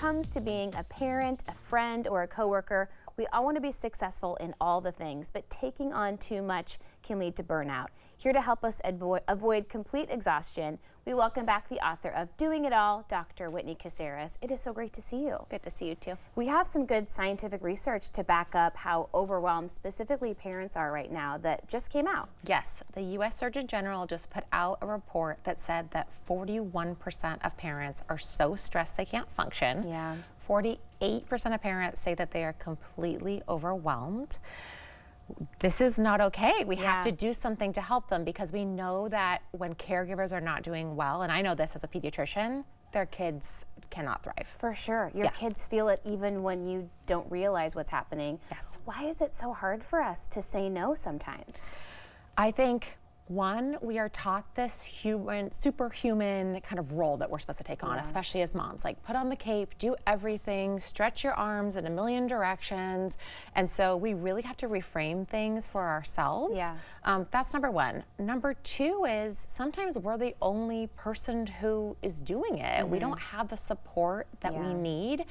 comes to being a parent, a friend, or a coworker, we all want to be successful in all the things, but taking on too much can lead to burnout. Here to help us avoid complete exhaustion, we welcome back the author of Doing It All, Dr. Whitney Casares. It is so great to see you. Good to see you too. We have some good scientific research to back up how overwhelmed specifically parents are right now that just came out. Yes, the U.S. Surgeon General just put out a report that said that 41% of parents are so stressed they can't function. Yeah. 48% of parents say that they are completely overwhelmed. This is not okay. We have to do something to help them, because we know that when caregivers are not doing well, and I know this as a pediatrician, their kids cannot thrive. For sure. Your kids feel it even when you don't realize what's happening. Yes. Why is it so hard for us to say no sometimes? I think, one, we are taught this superhuman kind of role that we're supposed to take on, especially as moms. Like, put on the cape, do everything, stretch your arms in a million directions. And so we really have to reframe things for ourselves. Yeah. That's number one. Number two is sometimes we're the only person who is doing it. We don't have the support that we need.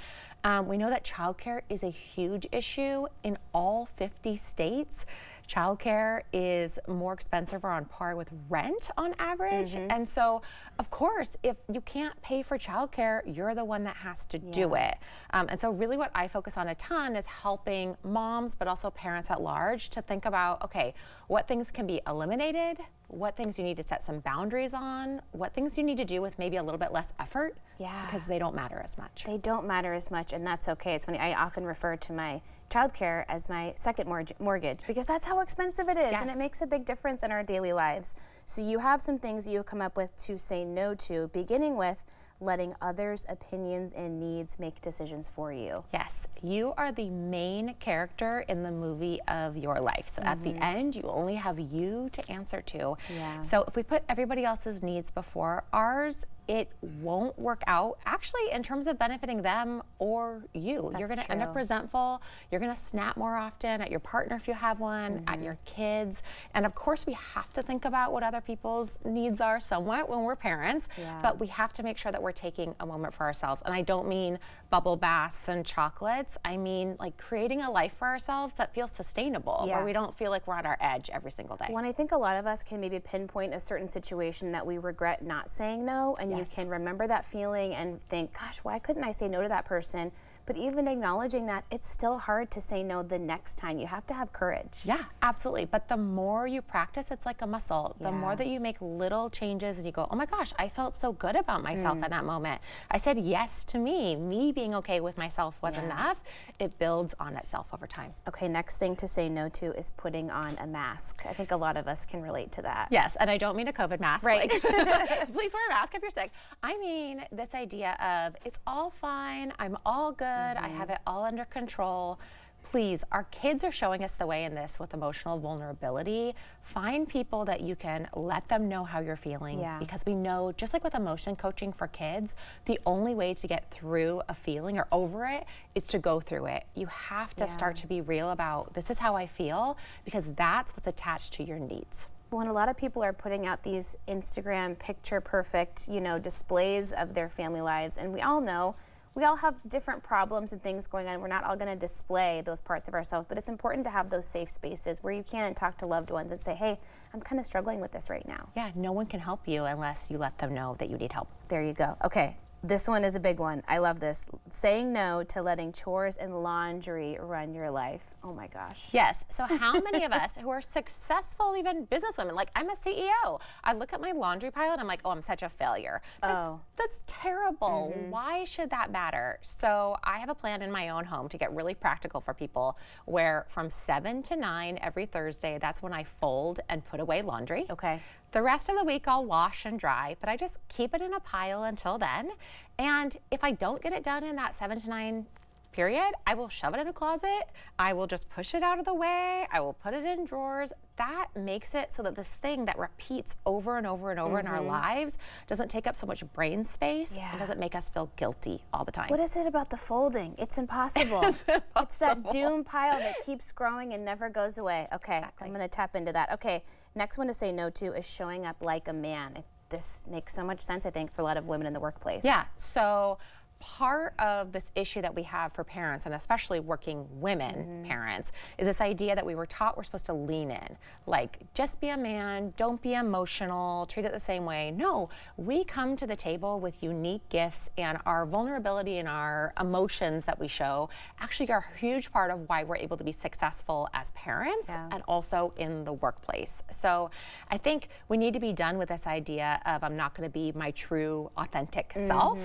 We know that childcare is a huge issue in all 50 states. Childcare is more expensive or on par with rent on average. And so, of course, if you can't pay for childcare, you're the one that has to do it. And so really what I focus on a ton is helping moms, but also parents at large, to think about, okay, what things can be eliminated, what things you need to set some boundaries on, what things you need to do with maybe a little bit less effort, because they don't matter as much. They don't matter as much, and that's okay. It's funny, I often refer to my childcare as my second mortgage, because that's how expensive it is, and it makes a big difference in our daily lives. So you have some things you've come up with to say no to, beginning with letting others' opinions and needs make decisions for you. Yes, you are the main character in the movie of your life. So at the end, you only have you to answer to. So if we put everybody else's needs before ours, it won't work out actually in terms of benefiting them or you. You're going to end up resentful. You're going to snap more often at your partner if you have one, at your kids. And of course, we have to think about what other people's needs are somewhat when we're parents, but we have to make sure that we're taking a moment for ourselves. And I don't mean bubble baths and chocolates. I mean like creating a life for ourselves that feels sustainable, where we don't feel like we're on our edge every single day. When I think a lot of us can maybe pinpoint a certain situation that we regret not saying no, and you can remember that feeling and think, gosh, why couldn't I say no to that person? But even acknowledging that, it's still hard to say no the next time. You have to have courage. Yeah, absolutely. But the more you practice, it's like a muscle. The more that you make little changes and you go, oh my gosh, I felt so good about myself in that moment. I said yes to me. Me being okay with myself was enough. It builds on itself over time. Okay, next thing to say no to is putting on a mask. I think a lot of us can relate to that. Yes, and I don't mean a COVID mask. Right. Like, please wear a mask if you're sick. I mean this idea of it's all fine, I'm all good, I have it all under control. Please, our kids are showing us the way in this with emotional vulnerability. Find people that you can let them know how you're feeling, because we know, just like with emotion coaching for kids, the only way to get through a feeling or over it is to go through it. You have to start to be real about, this is how I feel, because that's what's attached to your needs. When a lot of people are putting out these Instagram picture perfect, displays of their family lives, and we all know we all have different problems and things going on. We're not all going to display those parts of ourselves, but it's important to have those safe spaces where you can talk to loved ones and say, hey, I'm kind of struggling with this right now. Yeah, no one can help you unless you let them know that you need help. There you go. Okay. This one is a big one. I love this. Saying no to letting chores and laundry run your life. Oh my gosh. Yes. So how many of us who are successful, even businesswomen, like I'm a CEO, I look at my laundry pile and I'm like, oh, I'm such a failure. That's terrible. Why should that matter? So I have a plan in my own home to get really practical for people, where from 7 to 9 every Thursday, that's when I fold and put away laundry. Okay. The rest of the week I'll wash and dry, but I just keep it in a pile until then. And if I don't get it done in that 7 to 9 period, I will shove it in a closet. I will just push it out of the way. I will put it in drawers. That makes it so that this thing that repeats over and over and over in our lives doesn't take up so much brain space and doesn't make us feel guilty all the time. What is it about the folding? It's impossible. It's that doom pile that keeps growing and never goes away. Okay, I'm going to tap into that. Okay, next one to say no to is showing up like a man. This makes so much sense, I think, for a lot of women in the workplace. Yeah, so part of this issue that we have for parents, and especially working women parents, is this idea that we were taught we're supposed to lean in. Like, just be a man, don't be emotional, treat it the same way. No, we come to the table with unique gifts, and our vulnerability and our emotions that we show actually are a huge part of why we're able to be successful as parents and also in the workplace. So I think we need to be done with this idea of I'm not going to be my true authentic self.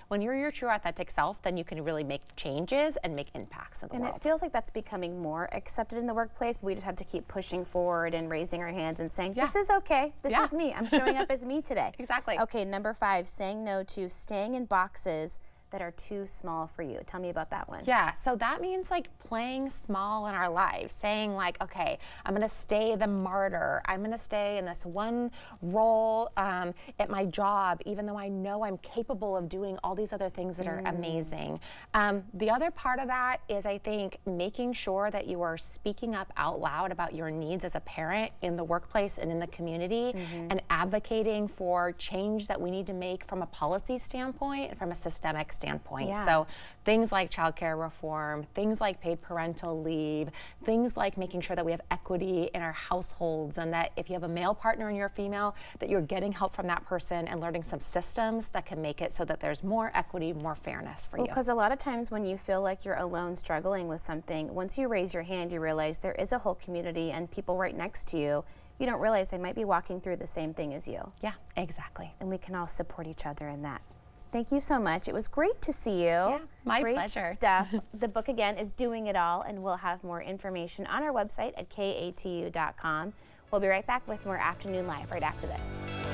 When you're your true authentic self, then you can really make changes and make impacts in the world. And it feels like that's becoming more accepted in the workplace, but we just have to keep pushing forward and raising our hands and saying, this is okay, this is me, I'm showing up as me today. Exactly. Okay, number 5, saying no to staying in boxes that are too small for you. Tell me about that one. Yeah, so that means like playing small in our lives, saying like, okay, I'm gonna stay the martyr. I'm gonna stay in this one role at my job, even though I know I'm capable of doing all these other things that are amazing. The other part of that is, I think, making sure that you are speaking up out loud about your needs as a parent in the workplace and in the community, and advocating for change that we need to make from a policy standpoint and from a systemic standpoint. So things like childcare reform, things like paid parental leave, things like making sure that we have equity in our households, and that if you have a male partner and you're a female, that you're getting help from that person and learning some systems that can make it so that there's more equity, more fairness for you. Because a lot of times when you feel like you're alone struggling with something, once you raise your hand, you realize there is a whole community and people right next to you. You don't realize they might be walking through the same thing as you. Yeah, exactly. And we can all support each other in that. Thank you so much. It was great to see you. Yeah, my great pleasure. Stuff. The book, again, is Doing It All, and we'll have more information on our website at katu.com. We'll be right back with more Afternoon Live right after this.